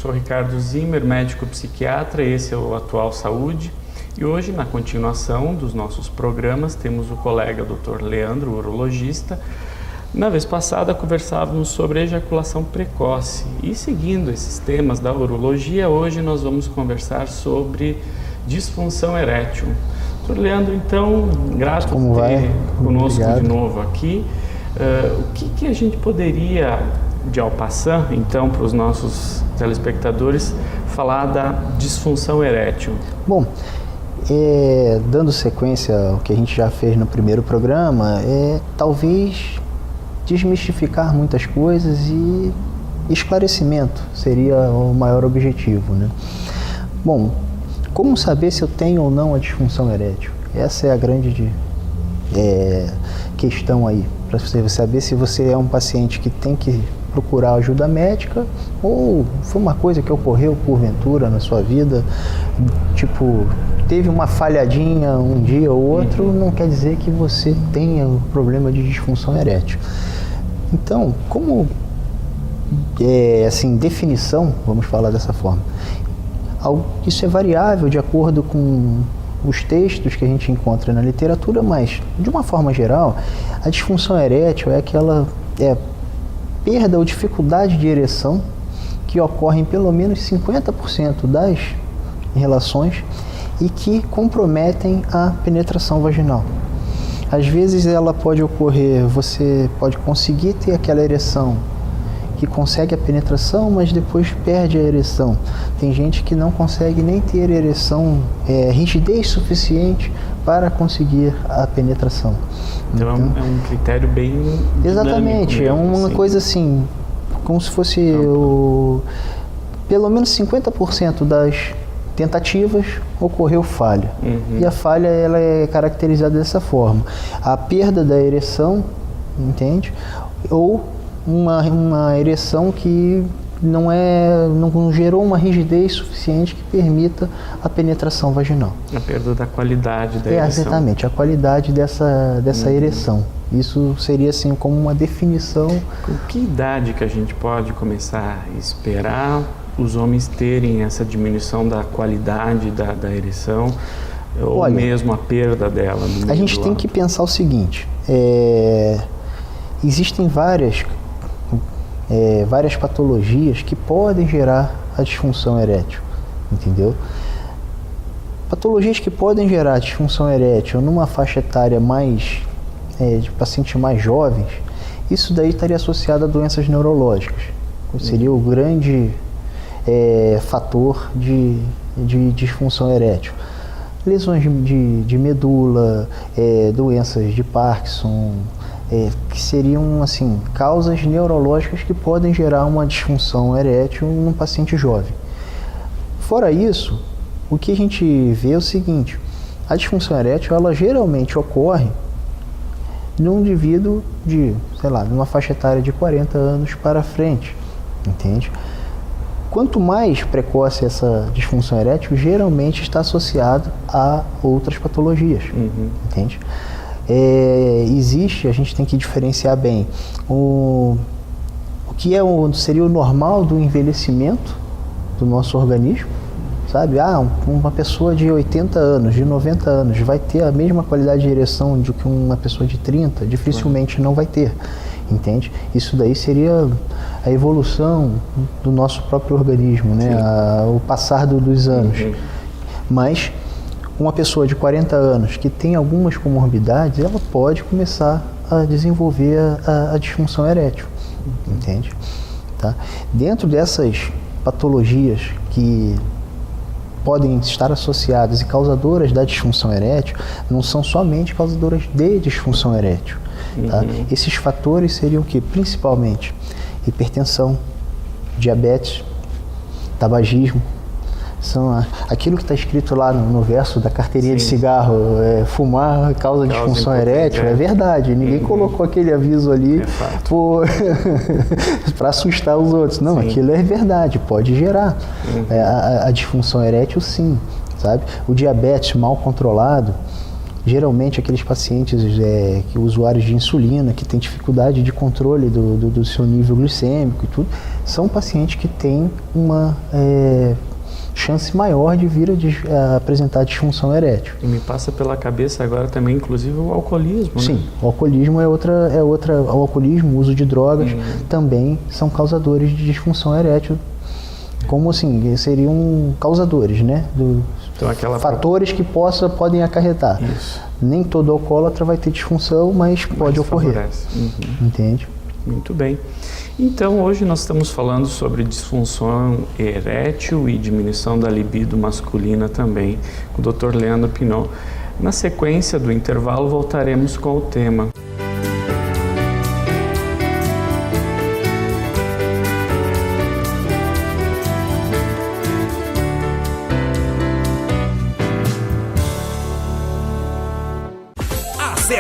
sou Ricardo Zimmer, médico psiquiatra, esse é o Atual Saúde. E hoje, na continuação dos nossos programas, temos o colega Dr. Leandro, urologista. Na vez passada, conversávamos sobre ejaculação precoce. E seguindo esses temas da urologia, hoje nós vamos conversar sobre disfunção erétil. Dr. Leandro, então, grato por ter conosco de novo aqui. O que a gente poderia, de en passant, então, para os nossos telespectadores, falar da disfunção erétil? Bom, dando sequência ao que a gente já fez no primeiro programa, talvez desmistificar muitas coisas e esclarecimento seria o maior objetivo, né? Bom, como saber se eu tenho ou não a disfunção erétil? Essa é a grande questão aí, para você saber se você é um paciente que tem que procurar ajuda médica ou foi uma coisa que ocorreu porventura na sua vida, tipo, teve uma falhadinha um dia ou outro, não quer dizer que você tenha um problema de disfunção erétil. Então, como definição, vamos falar dessa forma, isso é variável de acordo com os textos que a gente encontra na literatura, mas, de uma forma geral, a disfunção erétil é aquela perda ou dificuldade de ereção que ocorre em pelo menos 50% das relações e que comprometem a penetração vaginal. Às vezes ela pode ocorrer, você pode conseguir ter aquela ereção que consegue a penetração, mas depois perde a ereção. Tem gente que não consegue nem ter ereção, rigidez suficiente para conseguir a penetração. Então é um critério bem exatamente, dinâmico, é uma coisa assim, como se fosse pelo menos 50% das tentativas ocorreu falha. E a falha ela é caracterizada dessa forma: a perda da ereção, entende? Ou uma ereção que não gerou uma rigidez suficiente que permita a penetração vaginal. A perda da qualidade da ereção. Exatamente, a qualidade dessa ereção. Isso seria assim como uma definição. Com que idade que a gente pode começar a esperar os homens terem essa diminuição da qualidade da ereção, ou mesmo a perda dela? A gente tem que pensar o seguinte, existem várias patologias que podem gerar a disfunção erétil, entendeu? Patologias que podem gerar disfunção erétil numa faixa etária mais, de pacientes mais jovens, isso daí estaria associado a doenças neurológicas, seria o grande fator de disfunção erétil. Lesões de medula, doenças de Parkinson, que seriam assim causas neurológicas que podem gerar uma disfunção erétil num paciente jovem. Fora isso, o que a gente vê é o seguinte: a disfunção erétil ela geralmente ocorre num indivíduo de, numa faixa etária de 40 anos para frente, entende? Quanto mais precoce essa disfunção erétil, geralmente está associado a outras patologias, entende? A gente tem que diferenciar bem o que seria o normal do envelhecimento do nosso organismo, sabe? Uma pessoa de 80 anos, de 90 anos vai ter a mesma qualidade de ereção do que uma pessoa de 30, dificilmente não vai ter, entende? Isso daí seria a evolução do nosso próprio organismo, né? O passar dos anos. Mas uma pessoa de 40 anos que tem algumas comorbidades, ela pode começar a desenvolver a disfunção erétil, entende? Tá? Dentro dessas patologias que podem estar associadas e causadoras da disfunção erétil, não são somente causadoras de disfunção erétil. Tá? Esses fatores seriam o quê? Principalmente hipertensão, diabetes, tabagismo, são aquilo que está escrito lá no verso da carteirinha de cigarro, fumar causa disfunção erétil, é verdade, ninguém colocou aquele aviso ali para assustar os outros, não, aquilo é verdade, pode gerar a disfunção erétil sim, sabe? O diabetes mal controlado, geralmente aqueles pacientes que usuários de insulina, que têm dificuldade de controle do seu nível glicêmico e tudo, são pacientes que têm uma chance maior de vir a apresentar disfunção erétil. E me passa pela cabeça agora também, inclusive, o alcoolismo, né? Sim, o alcoolismo o alcoolismo, o uso de drogas também são causadores de disfunção erétil, como assim, seriam causadores, né? Então, fatores que podem acarretar. Isso. Nem todo alcoólatra vai ter disfunção, mas pode ocorrer. Entende? Muito bem. Então, hoje nós estamos falando sobre disfunção erétil e diminuição da libido masculina também, com o Dr. Leandro Pinot. Na sequência do intervalo, voltaremos com o tema.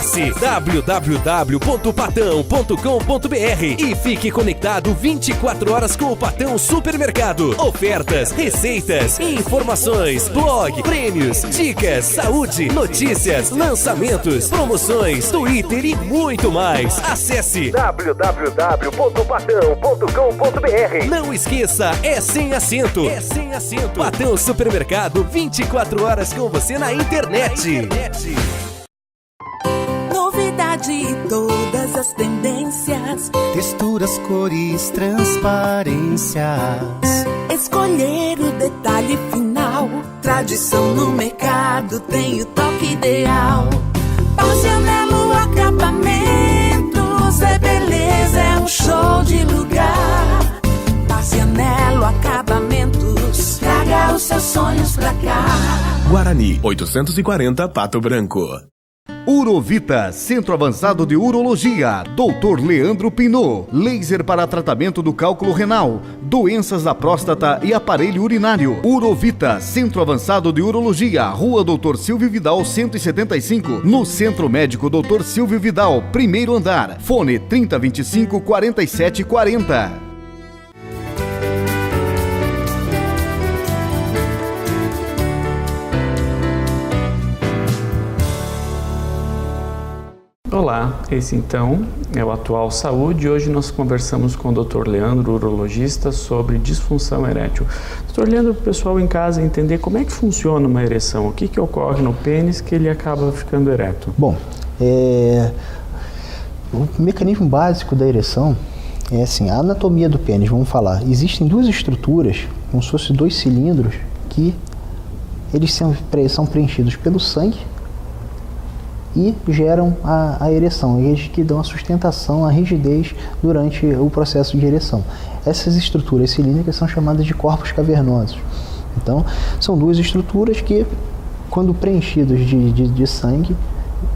Acesse www.patão.com.br e fique conectado 24 horas com o Patão Supermercado. Ofertas, receitas, informações, blog, prêmios, dicas, saúde, notícias, lançamentos, promoções, Twitter e muito mais. Acesse www.patão.com.br. Não esqueça, é sem acento. É sem acento. Patão Supermercado, 24 horas com você na internet. Novidade e todas as tendências, texturas, cores, transparências. Escolher o detalhe final, tradição no mercado tem o toque ideal. Pazianello Acabamentos, é beleza, é um show de lugar. Pazianello Acabamentos, traga os seus sonhos pra cá. Guarani, 840 Pato Branco. Urovita, Centro Avançado de Urologia, Dr. Leandro Pinot, laser para tratamento do cálculo renal, doenças da próstata e aparelho urinário. Urovita, Centro Avançado de Urologia, Rua Dr. Silvio Vidal 175, no Centro Médico Dr. Silvio Vidal, primeiro andar. Fone 3025 4740. Olá, esse então é o Atual Saúde. Hoje nós conversamos com o Dr. Leandro, urologista, sobre disfunção erétil. Dr. Leandro, para o pessoal em casa entender como é que funciona uma ereção, o que ocorre no pênis que ele acaba ficando ereto? Bom, o mecanismo básico da ereção é assim, a anatomia do pênis, vamos falar. Existem duas estruturas, como se fossem dois cilindros, que eles são preenchidos pelo sangue e geram a ereção, eles que dão a sustentação, a rigidez durante o processo de ereção. Essas estruturas cilíndricas são chamadas de corpos cavernosos. Então, são duas estruturas que, quando preenchidos de sangue,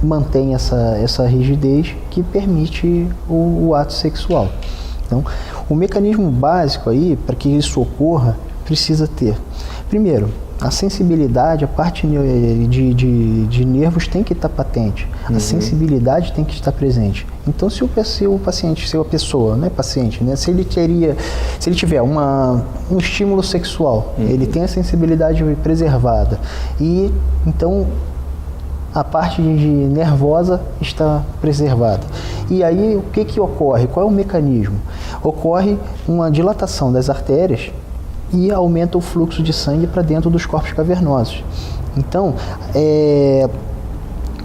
mantêm essa rigidez que permite o ato sexual. Então, o mecanismo básico aí, para que isso ocorra, precisa ter, primeiro, a sensibilidade, a parte de nervos tem que estar patente. A sensibilidade tem que estar presente. Então, se a pessoa, não é paciente, né? Se ele tiver um estímulo sexual, ele tem a sensibilidade preservada. E então a parte nervosa está preservada. E aí o que ocorre? Qual é o mecanismo? Ocorre uma dilatação das artérias e aumenta o fluxo de sangue para dentro dos corpos cavernosos. Então,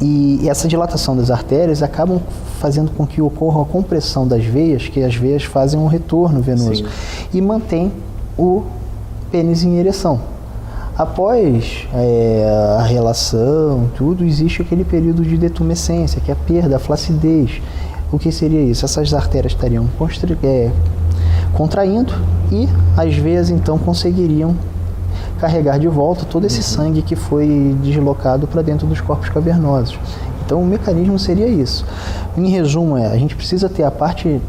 e essa dilatação das artérias acabam fazendo com que ocorra a compressão das veias, que as veias fazem um retorno venoso. Sim. E mantém o pênis em ereção. Após a relação, tudo, existe aquele período de detumescência, que é a perda, a flacidez. O que seria isso? Essas artérias estariam contraindo e as veias então conseguiriam carregar de volta todo esse sangue que foi deslocado para dentro dos corpos cavernosos. Então o mecanismo seria isso. Em resumo, a gente precisa ter a parte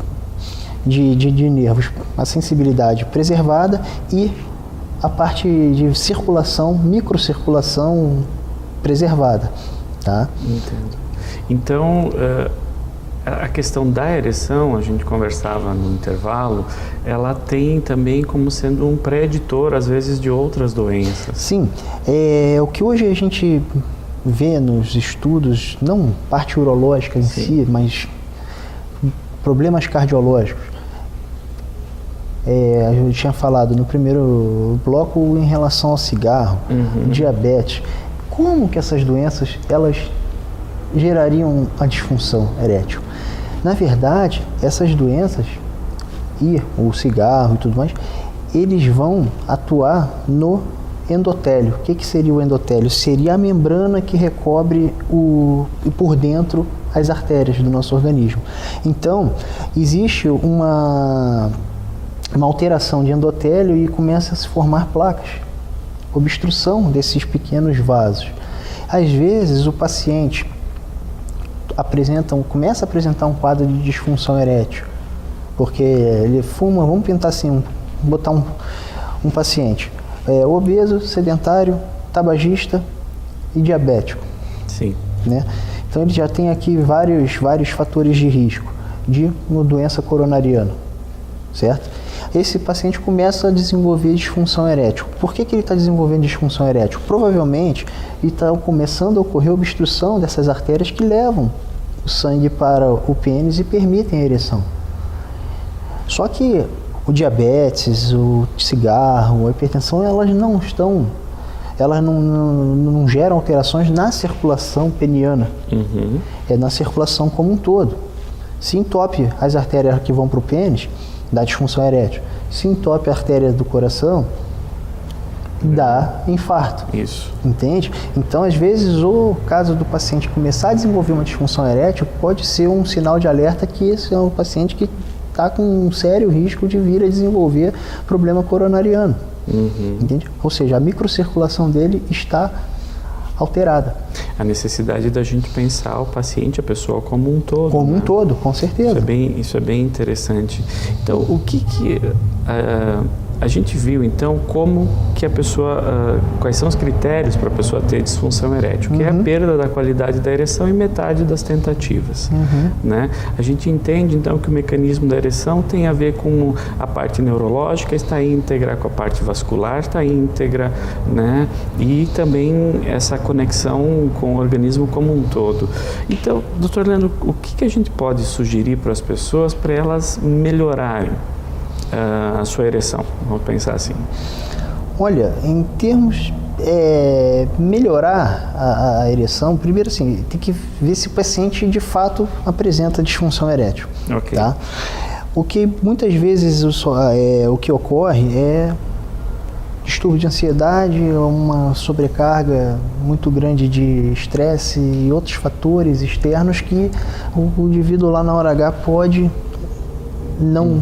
de nervos, a sensibilidade preservada e a parte de circulação, microcirculação preservada. Tá? Entendo. Então, a questão da ereção, a gente conversava no intervalo, ela tem também como sendo um preditor, às vezes, de outras doenças. Sim. O que hoje a gente vê nos estudos, não parte urológica em si, mas problemas cardiológicos. Eu tinha falado no primeiro bloco em relação ao cigarro, diabetes. Como que essas doenças, elas gerariam a disfunção erétil? Na verdade, essas doenças, e o cigarro e tudo mais, eles vão atuar no endotélio. O que seria o endotélio? Seria a membrana que recobre por dentro as artérias do nosso organismo. Então, existe uma alteração de endotélio e começa a se formar placas, obstrução desses pequenos vasos. Às vezes o paciente começa a apresentar um quadro de disfunção erétil, porque ele fuma, vamos pintar assim, botar um paciente obeso, sedentário, tabagista e diabético. Sim. Né? Então ele já tem aqui vários fatores de risco de uma doença coronariana, certo? Esse paciente começa a desenvolver disfunção erétil. Por que ele está desenvolvendo disfunção erétil? Provavelmente ele está começando a ocorrer obstrução dessas artérias que levam o sangue para o pênis e permitem a ereção. Só que o diabetes, o cigarro, a hipertensão, elas não geram alterações na circulação peniana, é na circulação como um todo. Se entope as artérias que vão para o pênis, dá disfunção erétil. Se entope a artéria do coração, dá infarto. Isso. Entende? Então, às vezes, o caso do paciente começar a desenvolver uma disfunção erétil pode ser um sinal de alerta que esse é um paciente que está com um sério risco de vir a desenvolver problema coronariano. Entende? Ou seja, a microcirculação dele está alterada. A necessidade da gente pensar o paciente, a pessoa como um todo. Como um todo, com certeza. Isso é bem interessante. Então, o que a gente viu, então, como que a pessoa, quais são os critérios para a pessoa ter disfunção erétil, que é a perda da qualidade da ereção em metade das tentativas, né? A gente entende, então, que o mecanismo da ereção tem a ver com a parte neurológica, está íntegra com a parte vascular, está íntegra, né? E também essa conexão com o organismo como um todo. Então, doutor Leandro, o que a gente pode sugerir para as pessoas para elas melhorarem a sua ereção? Vamos pensar assim. Olha, em termos melhorar a ereção, primeiro assim, tem que ver se o paciente de fato apresenta disfunção erétil. Ok. Tá? O que muitas vezes o que ocorre é distúrbio de ansiedade, uma sobrecarga muito grande de estresse e outros fatores externos que o indivíduo lá na hora H pode não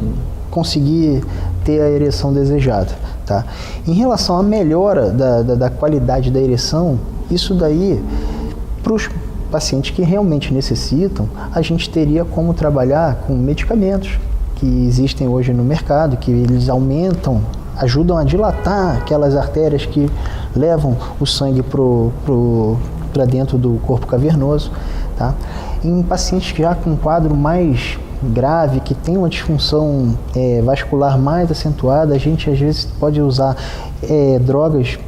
conseguir ter a ereção desejada, tá? Em relação à melhora da qualidade da ereção, isso daí, para os pacientes que realmente necessitam, a gente teria como trabalhar com medicamentos que existem hoje no mercado, que eles ajudam a dilatar aquelas artérias que levam o sangue para dentro do corpo cavernoso, tá? Em pacientes já com um quadro mais grave, que tem uma disfunção vascular mais acentuada, a gente às vezes pode usar drogas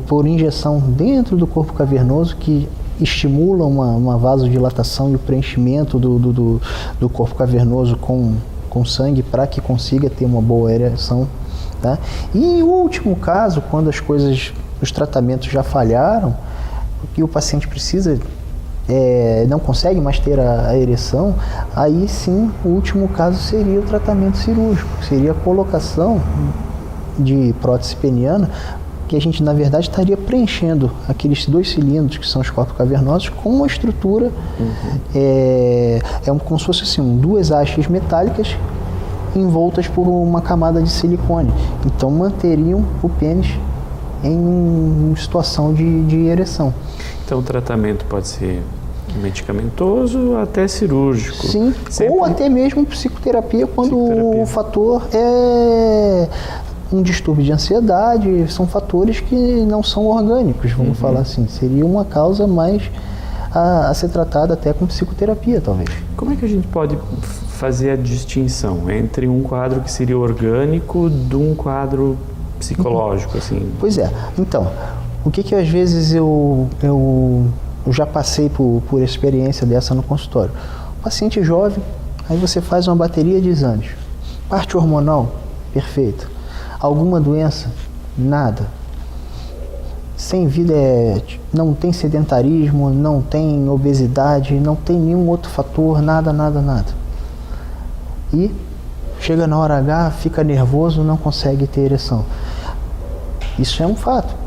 por injeção dentro do corpo cavernoso que estimulam uma vasodilatação e o preenchimento do corpo cavernoso com sangue para que consiga ter uma boa ereção, tá? E o último caso, quando os tratamentos já falharam, que o paciente precisa não consegue mais ter a ereção, aí sim o último caso seria o tratamento cirúrgico, seria a colocação de prótese peniana, que a gente na verdade estaria preenchendo aqueles 2 cilindros que são os corpos cavernosos com uma estrutura, como se fosse assim, 2 hastes metálicas envoltas por uma camada de silicone, então manteriam o pênis em situação de ereção. Então o tratamento pode ser medicamentoso até cirúrgico. Sim, ou até mesmo psicoterapia quando o fator é um distúrbio de ansiedade, são fatores que não são orgânicos, vamos falar assim. Seria uma causa mais a ser tratada até com psicoterapia, talvez. Como é que a gente pode fazer a distinção entre um quadro que seria orgânico de um quadro psicológico, assim? Pois é. Então, O que às vezes eu já passei por experiência dessa no consultório. Paciente jovem, aí você faz uma bateria de exames. Parte hormonal, perfeito. Alguma doença? Nada. Sem vida, não tem sedentarismo, não tem obesidade, não tem nenhum outro fator, nada. E chega na hora H, fica nervoso, não consegue ter ereção. Isso é um fato.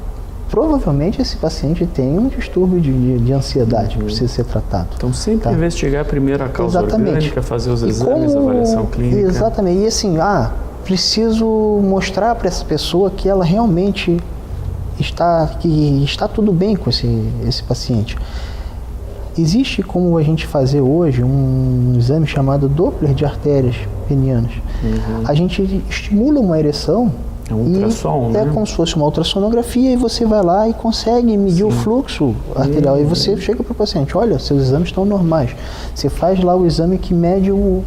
Provavelmente esse paciente tem um distúrbio de ansiedade que precisa ser tratado. Então sempre investigar primeiro a causa orgânica, fazer os exames, a avaliação clínica. Exatamente. E assim, preciso mostrar para essa pessoa que ela realmente está tudo bem com esse paciente. Existe como a gente fazer hoje um exame chamado Doppler de artérias penianas. A gente estimula uma ereção. É um ultrassom, né? É como se fosse uma ultrassonografia e você vai lá e consegue medir o fluxo arterial. E você chega para o paciente, olha, seus exames estão normais. Você faz lá o exame que mede o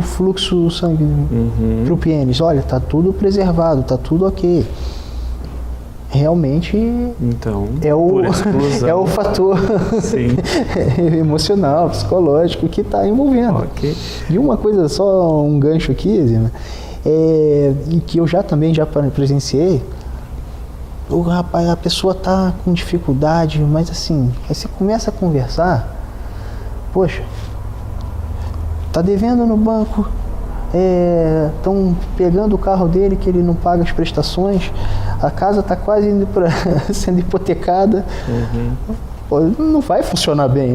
fluxo sanguíneo para o pênis. Olha, está tudo preservado, está tudo ok. Realmente então, é o fator emocional, psicológico que está envolvendo. Okay. E uma coisa, só um gancho aqui, Zina, que eu também já presenciei, a pessoa está com dificuldade, mas assim, aí você começa a conversar, poxa, está devendo no banco, estão pegando o carro dele que ele não paga as prestações, a casa está quase sendo hipotecada. Pô, não vai funcionar bem.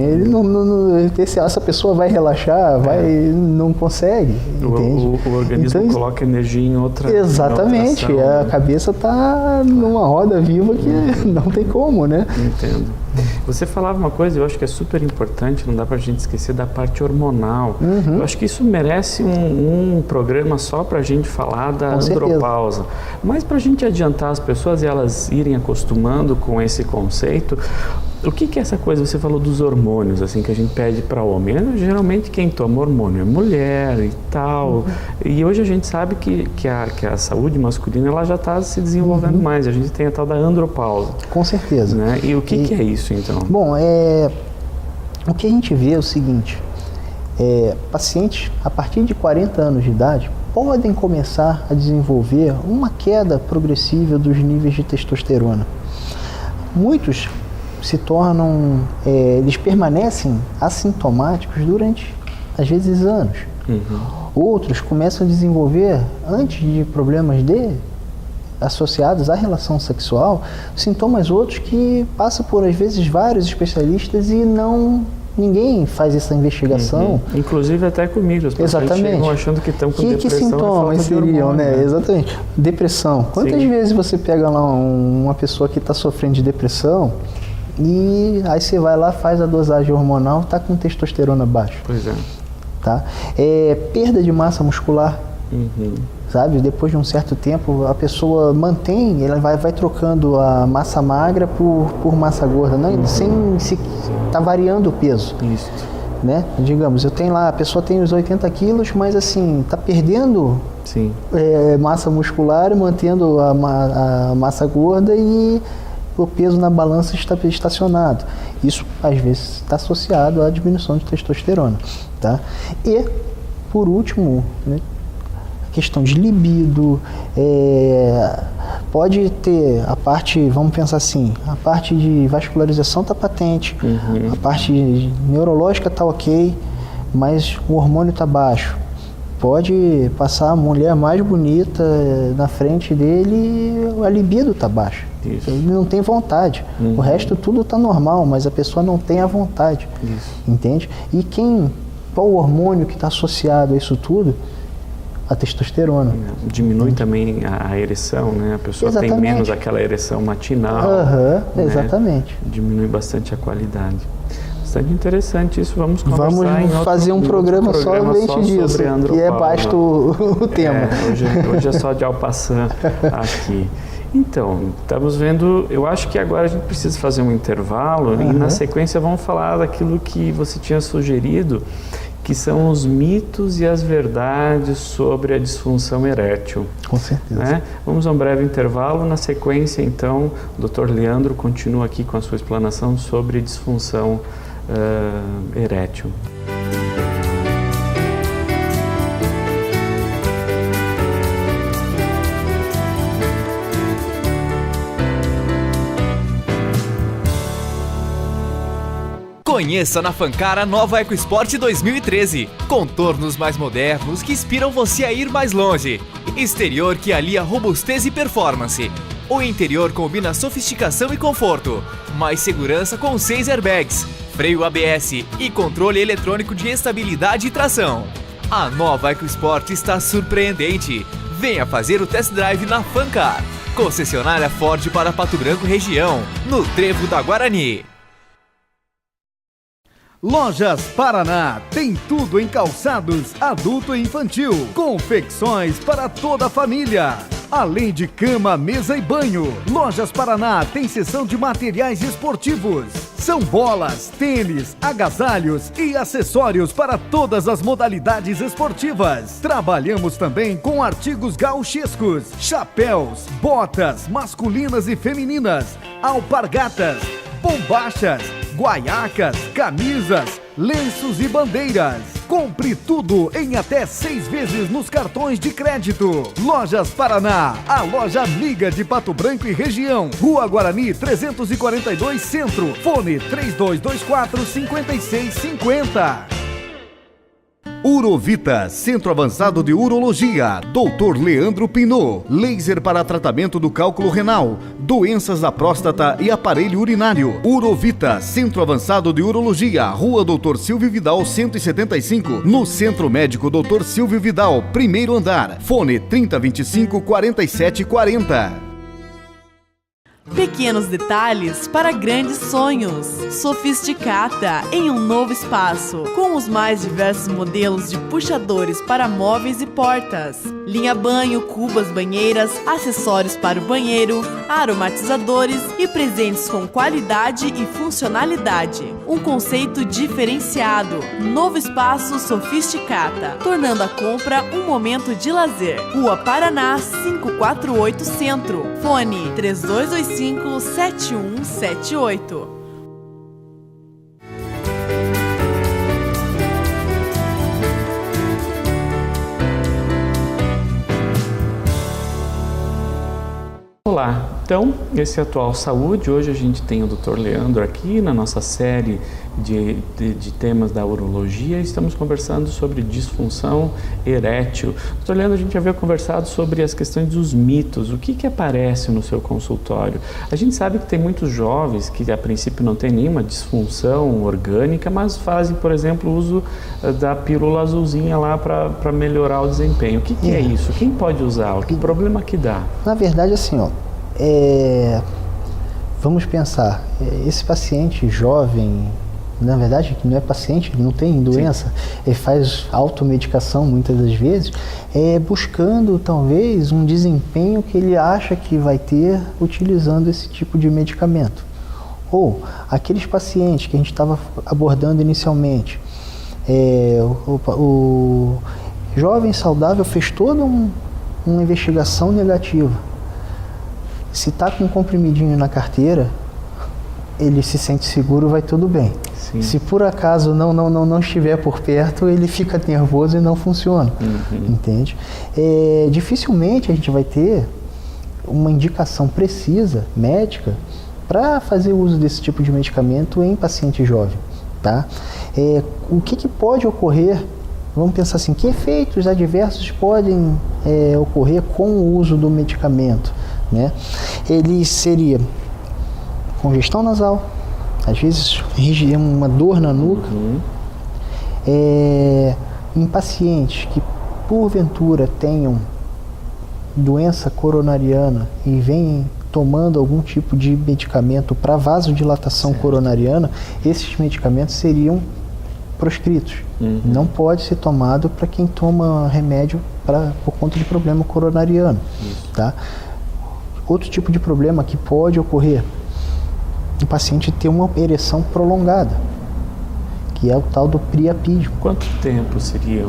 Essa pessoa vai relaxar, não consegue. Entende? O organismo então, coloca energia em outra. Exatamente. Em outra ação, a cabeça está numa roda viva que não tem como, né? Entendo. Você falava uma coisa, eu acho que é super importante, não dá pra gente esquecer da parte hormonal. Eu acho que isso merece um programa só pra gente falar da andropausa. Mas pra gente adiantar as pessoas e elas irem acostumando com esse conceito, o que é essa coisa? Você falou dos hormônios, assim, que a gente pede para homem. Geralmente quem toma hormônio é mulher e tal. E hoje a gente sabe que a saúde masculina ela já está se desenvolvendo mais. A gente tem a tal da andropausa. Com certeza. Né? E o que é isso, então? Bom, o que a gente vê é o seguinte. Pacientes a partir de 40 anos de idade podem começar a desenvolver uma queda progressiva dos níveis de testosterona. Muitos se tornam, eles permanecem assintomáticos durante, às vezes, anos. Outros começam a desenvolver, antes de problemas associados à relação sexual, sintomas outros que passam por, às vezes, vários especialistas e ninguém faz essa investigação. Inclusive até comigo, as pessoas chegam achando que estão com depressão. Que sintomas seriam, hormônio, né? Exatamente. Depressão. Quantas vezes você pega lá uma pessoa que está sofrendo de depressão e aí você vai lá, faz a dosagem hormonal, está com testosterona baixa. Pois é. Tá? Perda de massa muscular. Sabe? Depois de um certo tempo, a pessoa mantém, ela vai trocando a massa magra por massa gorda, sem se tá variando o peso. Isso. Né? Digamos, a pessoa tem os 80 quilos, mas assim, tá perdendo massa muscular, mantendo a massa gorda e o peso na balança está estacionado. Isso, às vezes, está associado à diminuição de testosterona. Tá? E, por último, né, a questão de libido, pode ter a parte, vamos pensar assim, a parte de vascularização está patente, a parte neurológica está ok, mas o hormônio está baixo. Pode passar a mulher mais bonita na frente dele e a libido está baixa. Isso. Ele não tem vontade. O resto tudo está normal, mas a pessoa não tem a vontade. Isso. Entende? E qual o hormônio que está associado a isso tudo? A testosterona. Diminui também a ereção, né? A pessoa tem menos aquela ereção matinal. Né? Exatamente. Diminui bastante a qualidade. Bastante interessante isso. Vamos conversar Vamos fazer um programa somente disso, que é basto o tema. Hoje é só de Alpaçan aqui. Então, estamos vendo, eu acho que agora a gente precisa fazer um intervalo e na sequência vamos falar daquilo que você tinha sugerido, que são os mitos e as verdades sobre a disfunção erétil. Com certeza. Né? Vamos a um breve intervalo. Na sequência, então, o Dr. Leandro continua aqui com a sua explanação sobre disfunção erétil. Conheça na Fancar a nova EcoSport 2013. Contornos mais modernos que inspiram você a ir mais longe. Exterior que alia robustez e performance. O interior combina sofisticação e conforto. Mais segurança com 6 airbags, freio ABS e controle eletrônico de estabilidade e tração. A nova EcoSport está surpreendente. Venha fazer o test drive na Fancar. Concessionária Ford para Pato Branco região, no Trevo da Guarani. Lojas Paraná tem tudo em calçados adulto e infantil, confecções para toda a família, além de cama, mesa e banho. Lojas Paraná tem seção de materiais esportivos. São bolas, tênis, agasalhos e acessórios para todas as modalidades esportivas. Trabalhamos também com artigos gauchescos, chapéus, botas masculinas e femininas, alpargatas, bombachas, guaiacas, camisas, lenços e bandeiras. Compre tudo em até 6 vezes nos cartões de crédito. Lojas Paraná, a loja amiga de Pato Branco e região. Rua Guarani 342 Centro. Fone 3224-5650. Urovita, Centro Avançado de Urologia, Dr. Leandro Pinot, laser para tratamento do cálculo renal, doenças da próstata e aparelho urinário. Urovita, Centro Avançado de Urologia, Rua Dr. Silvio Vidal 175, no Centro Médico Dr. Silvio Vidal, primeiro andar. Fone 3025-4740. Pequenos detalhes para grandes sonhos. Sofisticata em um novo espaço, com os mais diversos modelos de puxadores para móveis e portas. Linha banho, cubas, banheiras, acessórios para o banheiro, aromatizadores e presentes com qualidade e funcionalidade. Um conceito diferenciado. Novo espaço Sofisticata, tornando a compra um momento de lazer. Rua Paraná 548 Centro. Fone 3225-7178. Olá, então esse é Atual Saúde. Hoje a gente tem o Dr. Leandro aqui na nossa série de temas da urologia. Estamos conversando sobre disfunção erétil. Dr. Leandro, a gente já havia conversado sobre as questões dos mitos. O que aparece no seu consultório? A gente sabe que tem muitos jovens que a princípio não tem nenhuma disfunção orgânica, mas fazem, por exemplo, uso da pílula azulzinha lá para melhorar o desempenho. O que é isso? Quem pode usar? Que problema que dá? Na verdade, assim, vamos pensar, esse paciente jovem, na verdade, não é paciente, ele não tem doença, sim, ele faz automedicação muitas das vezes, buscando talvez um desempenho que ele acha que vai ter utilizando esse tipo de medicamento. Ou aqueles pacientes que a gente estava abordando inicialmente, o jovem saudável fez toda uma investigação negativa. Se está com um comprimidinho na carteira, ele se sente seguro, vai tudo bem. Sim. Se por acaso não estiver por perto, ele fica nervoso e não funciona. Entende? Dificilmente a gente vai ter uma indicação precisa, médica, para fazer uso desse tipo de medicamento em paciente jovem. Tá? O que pode ocorrer? Vamos pensar assim, que efeitos adversos podem ocorrer com o uso do medicamento? Né? Ele seria congestão nasal, às vezes uma dor na nuca, em pacientes que porventura tenham doença coronariana e vêm tomando algum tipo de medicamento para vasodilatação coronariana, esses medicamentos seriam proscritos. Não pode ser tomado para quem toma remédio por conta de problema coronariano. Tá? Outro tipo de problema que pode ocorrer, o paciente ter uma ereção prolongada, que é o tal do priapismo. Quanto tempo seria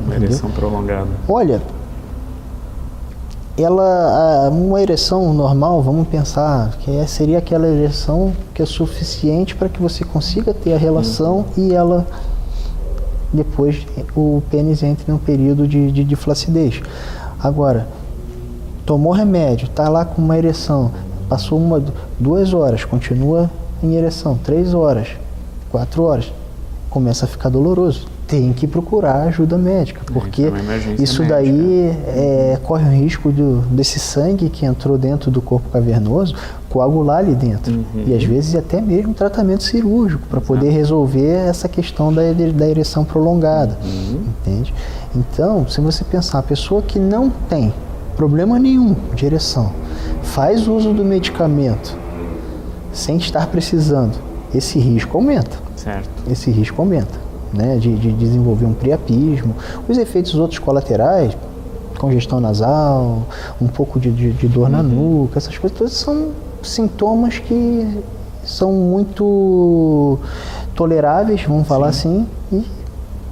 uma ereção prolongada? Olha, uma ereção normal, vamos pensar, que seria aquela ereção que é suficiente para que você consiga ter a relação e ela, depois, o pênis entre num período de flacidez. Agora, tomou remédio, está lá com uma ereção, passou 2 horas, continua em ereção, 3 horas, 4 horas, começa a ficar doloroso. Tem que procurar ajuda médica, porque isso daí corre o risco desse sangue que entrou dentro do corpo cavernoso coagular ali dentro. E às vezes até mesmo tratamento cirúrgico para poder resolver essa questão da ereção prolongada. Entende? Então, se você pensar, a pessoa que não tem problema nenhum de ereção, faz uso do medicamento sem estar precisando, esse risco aumenta. Certo. Esse risco aumenta, né, de desenvolver um priapismo. Os efeitos outros colaterais, congestão nasal, um pouco de dor na nuca, essas coisas todas são sintomas que são muito toleráveis, vamos falar assim, e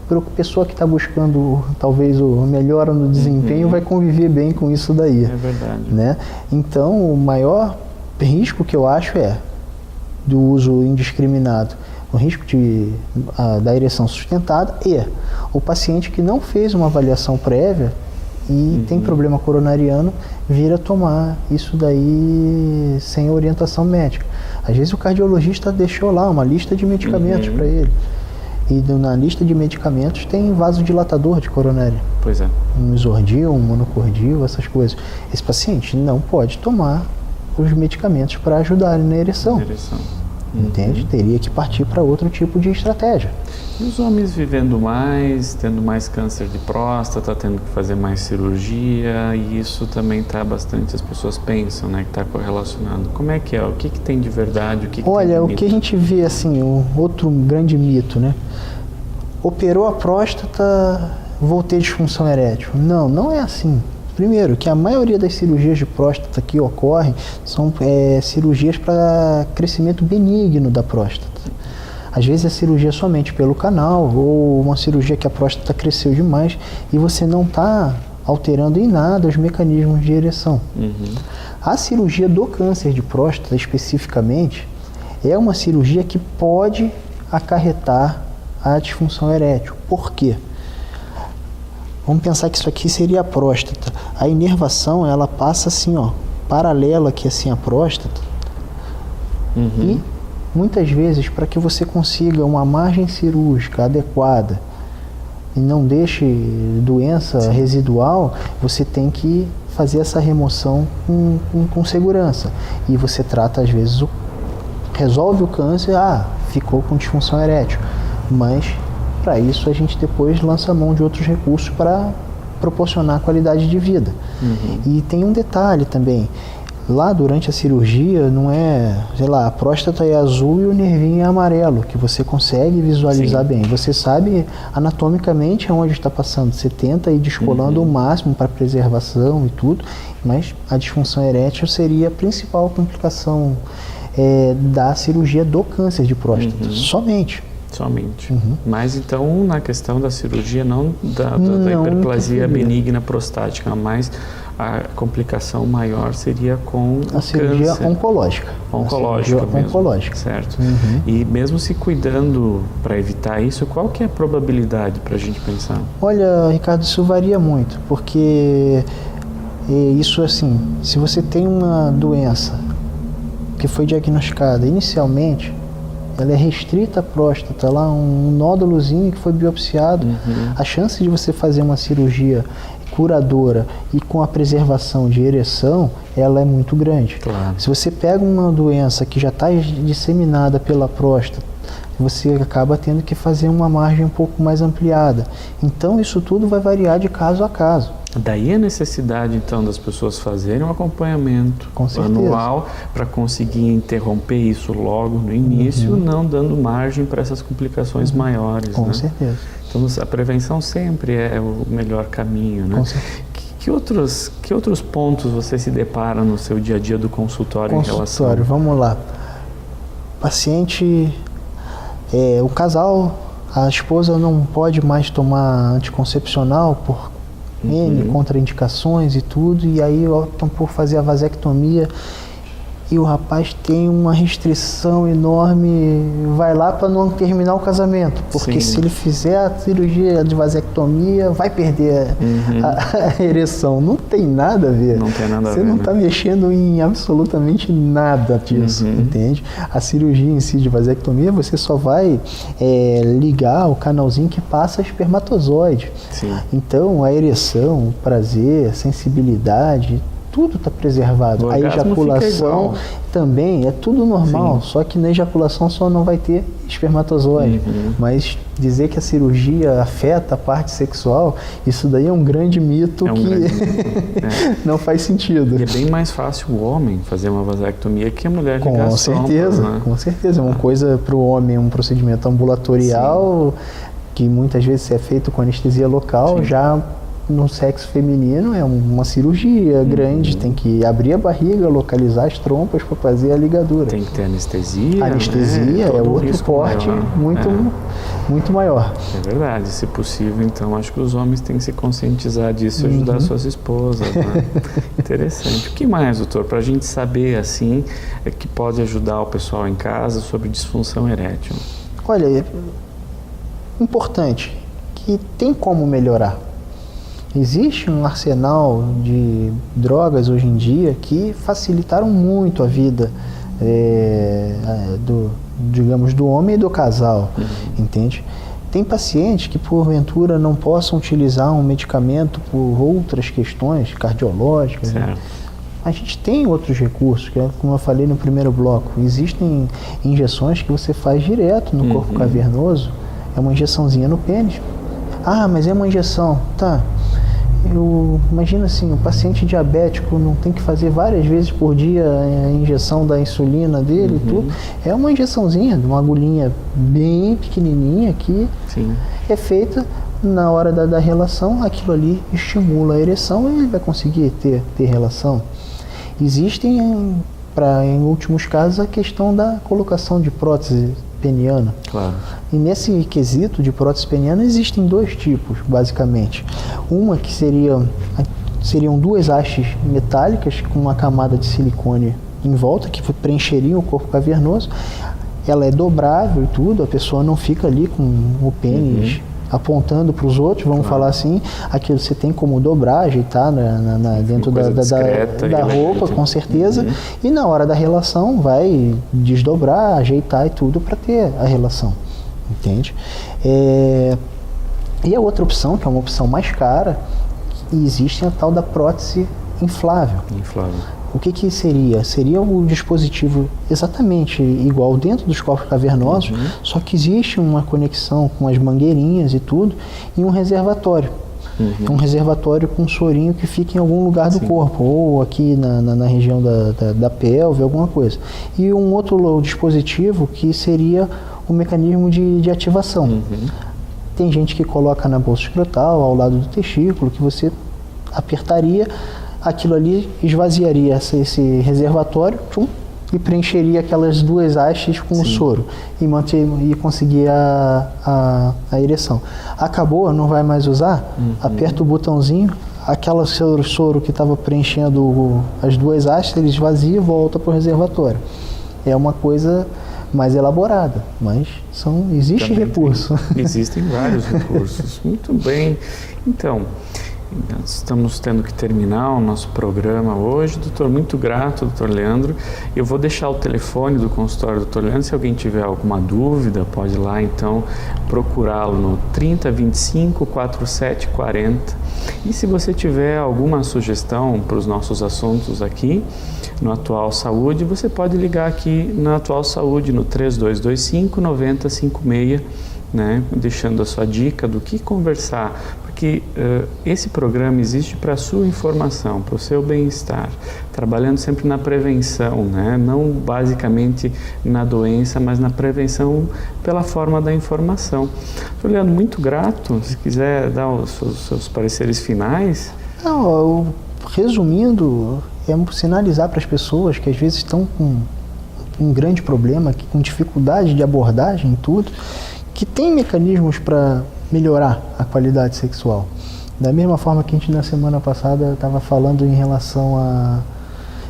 para a pessoa que está buscando talvez o melhora no desempenho vai conviver bem com isso daí. É verdade. Né? Então, o maior risco que eu acho é do uso indiscriminado, o risco da ereção sustentada e o paciente que não fez uma avaliação prévia e tem problema coronariano vir a tomar isso daí sem orientação médica. Às vezes o cardiologista deixou lá uma lista de medicamentos para ele. E na lista de medicamentos tem vasodilatador de coronária. Pois é. Um isordil, um monocordil, essas coisas. Esse paciente não pode tomar os medicamentos para ajudar na ereção. Entende? Teria que partir para outro tipo de estratégia. E os homens vivendo mais, tendo mais câncer de próstata, tendo que fazer mais cirurgia, e isso também está bastante, as pessoas pensam, né, que está correlacionado. Como é que é? O que tem de verdade? O que Olha, tem de o mito? que a gente vê, assim, outro grande mito, né? Operou a próstata, vou ter disfunção erétil. Não é assim. Primeiro, que a maioria das cirurgias de próstata que ocorrem são cirurgias para crescimento benigno da próstata. Às vezes é cirurgia somente pelo canal ou uma cirurgia que a próstata cresceu demais e você não está alterando em nada os mecanismos de ereção. A cirurgia do câncer de próstata, especificamente, é uma cirurgia que pode acarretar a disfunção erétil. Por quê? Vamos pensar que isso aqui seria a próstata. A inervação, ela passa assim, ó, paralelo aqui assim à próstata. E muitas vezes, para que você consiga uma margem cirúrgica adequada e não deixe doença residual, você tem que fazer essa remoção com segurança. E você trata, às vezes, resolve o câncer, ficou com disfunção erétil. Mas para isso a gente depois lança a mão de outros recursos para proporcionar qualidade de vida. E tem um detalhe também, lá durante a cirurgia não é, a próstata é azul e o nervinho é amarelo, que você consegue visualizar bem. Você sabe anatomicamente aonde está passando, você tenta ir descolando o máximo para preservação e tudo, mas a disfunção erétil seria a principal complicação da cirurgia do câncer de próstata, somente. Mas então na questão da cirurgia, não da hiperplasia benigna prostática, mas a complicação maior seria com a cirurgia oncológica. Oncológica, certo. E mesmo se cuidando para evitar isso, qual que é a probabilidade para a gente pensar? Olha, Ricardo, isso varia muito, porque isso assim, se você tem uma doença que foi diagnosticada inicialmente, ela é restrita à próstata, lá um nódulozinho que foi biopsiado, a chance de você fazer uma cirurgia curadora e com a preservação de ereção, ela é muito grande. Se você pega uma doença que já está disseminada pela próstata, você acaba tendo que fazer uma margem um pouco mais ampliada. Então isso tudo vai variar de caso a caso. Daí a necessidade, então, das pessoas fazerem um acompanhamento anual para conseguir interromper isso logo no início, não dando margem para essas complicações maiores. Com certeza. Então, a prevenção sempre é o melhor caminho, né? Que outros pontos você se depara no seu dia a dia do consultório em relação... Vamos lá. Paciente, o casal a esposa não pode mais tomar anticoncepcional por N contraindicações e tudo, e aí optam por fazer a vasectomia, e o rapaz tem uma restrição enorme, vai lá para não terminar o casamento, porque se ele fizer a cirurgia de vasectomia, vai perder a ereção. Não tem nada a ver. Não tem nada a ver. Você não está mexendo em absolutamente nada disso, entende? A cirurgia em si de vasectomia, você só vai ligar o canalzinho que passa espermatozoide. Sim. Então, a ereção, o prazer, a sensibilidade, tudo está preservado. A ejaculação também é tudo normal, só que na ejaculação só não vai ter espermatozoide. Mas dizer que a cirurgia afeta a parte sexual, isso daí é um grande mito não faz sentido. E é bem mais fácil o homem fazer uma vasectomia que a mulher ligar com certeza, né? Com certeza. É uma coisa para o homem, um procedimento ambulatorial, que muitas vezes é feito com anestesia local, já no sexo feminino é uma cirurgia grande, tem que abrir a barriga, localizar as trompas para fazer a ligadura. Tem que ter anestesia. Anestesia é outro porte muito maior. É verdade, se possível, então acho que os homens têm que se conscientizar disso e ajudar suas esposas. Né? Interessante. O que mais, doutor, para a gente saber assim, que pode ajudar o pessoal em casa sobre disfunção erétil? Olha, é importante que tem como melhorar. Existe um arsenal de drogas hoje em dia que facilitaram muito a vida do homem e do casal, entende? Tem pacientes que porventura não possam utilizar um medicamento por outras questões cardiológicas, né? A gente tem outros recursos, que é, como eu falei no primeiro bloco, existem injeções que você faz direto no corpo cavernoso, é uma injeçãozinha no pênis. Ah, mas é uma injeção, tá? Imagina assim, o paciente diabético não tem que fazer várias vezes por dia a injeção da insulina dele e tudo. É uma injeçãozinha, uma agulhinha bem pequenininha que é feita na hora da relação, aquilo ali estimula a ereção e ele vai conseguir ter relação. Existem, em últimos casos, a questão da colocação de prótese peniana. Claro. E nesse quesito de prótese peniana existem dois tipos, basicamente. Uma que seriam duas hastes metálicas com uma camada de silicone em volta, que preencheriam o corpo cavernoso. Ela é dobrável e tudo, a pessoa não fica ali com o pênis apontando para os outros, vamos falar assim. Aquilo você tem como dobrar, ajeitar dentro da roupa, com certeza. E na hora da relação vai desdobrar, ajeitar e tudo para ter a relação, entende? E a outra opção, que é uma opção mais cara, existe a tal da prótese inflável. O que seria? Seria um dispositivo exatamente igual dentro dos corpos cavernosos, só que existe uma conexão com as mangueirinhas e tudo, e um reservatório. Um reservatório com um sorinho que fica em algum lugar do corpo, ou aqui na região da pelve, alguma coisa. E um outro dispositivo que seria o mecanismo de ativação. Tem gente que coloca na bolsa escrotal, ao lado do testículo, que você apertaria, aquilo ali esvaziaria esse reservatório e preencheria aquelas duas hastes com o soro e conseguia a ereção. Acabou, não vai mais usar? Aperta o botãozinho, aquele soro que estava preenchendo as duas hastes, ele esvazia e volta para o reservatório. É uma coisa mais elaborada, mas existe recurso. Existem vários recursos. Muito bem. Então, estamos tendo que terminar o nosso programa hoje. Doutor, muito grato, doutor Leandro. Eu vou deixar o telefone do consultório do doutor Leandro. Se alguém tiver alguma dúvida, pode ir lá, então, procurá-lo no 3025 4740. E se você tiver alguma sugestão para os nossos assuntos aqui no Atual Saúde, você pode ligar aqui na Atual Saúde no 3225 9056, né, deixando a sua dica do que conversar, porque esse programa existe para a sua informação, para o seu bem-estar, trabalhando sempre na prevenção, né, não basicamente na doença, mas na prevenção pela forma da informação. Estou, Leandro, muito grato. Se quiser dar os seus pareceres finais. Não, resumindo, é sinalizar para as pessoas que às vezes estão com um grande problema, com dificuldade de abordagem e tudo, que tem mecanismos para melhorar a qualidade sexual. Da mesma forma que a gente na semana passada estava falando em relação à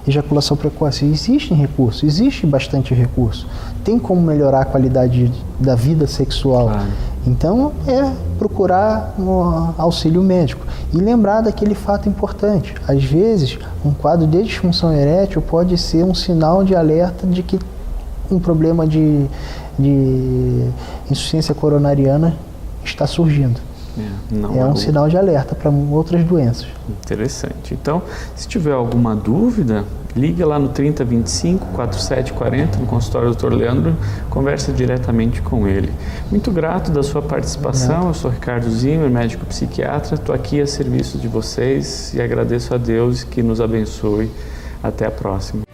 ejaculação precoce, existem recursos, existe bastante recurso. Tem como melhorar a qualidade da vida sexual. Claro. Então, é procurar um auxílio médico. E lembrar daquele fato importante. Às vezes, um quadro de disfunção erétil pode ser um sinal de alerta de que um problema de insuficiência coronariana está surgindo. É um sinal de alerta para outras doenças. Interessante. Então, se tiver alguma dúvida, liga lá no 3025 4740 no consultório do Dr. Leandro, conversa diretamente com ele. Muito grato da sua participação. Eu sou Ricardo Zimmer, médico psiquiatra. Estou aqui a serviço de vocês e agradeço a Deus que nos abençoe. Até a próxima.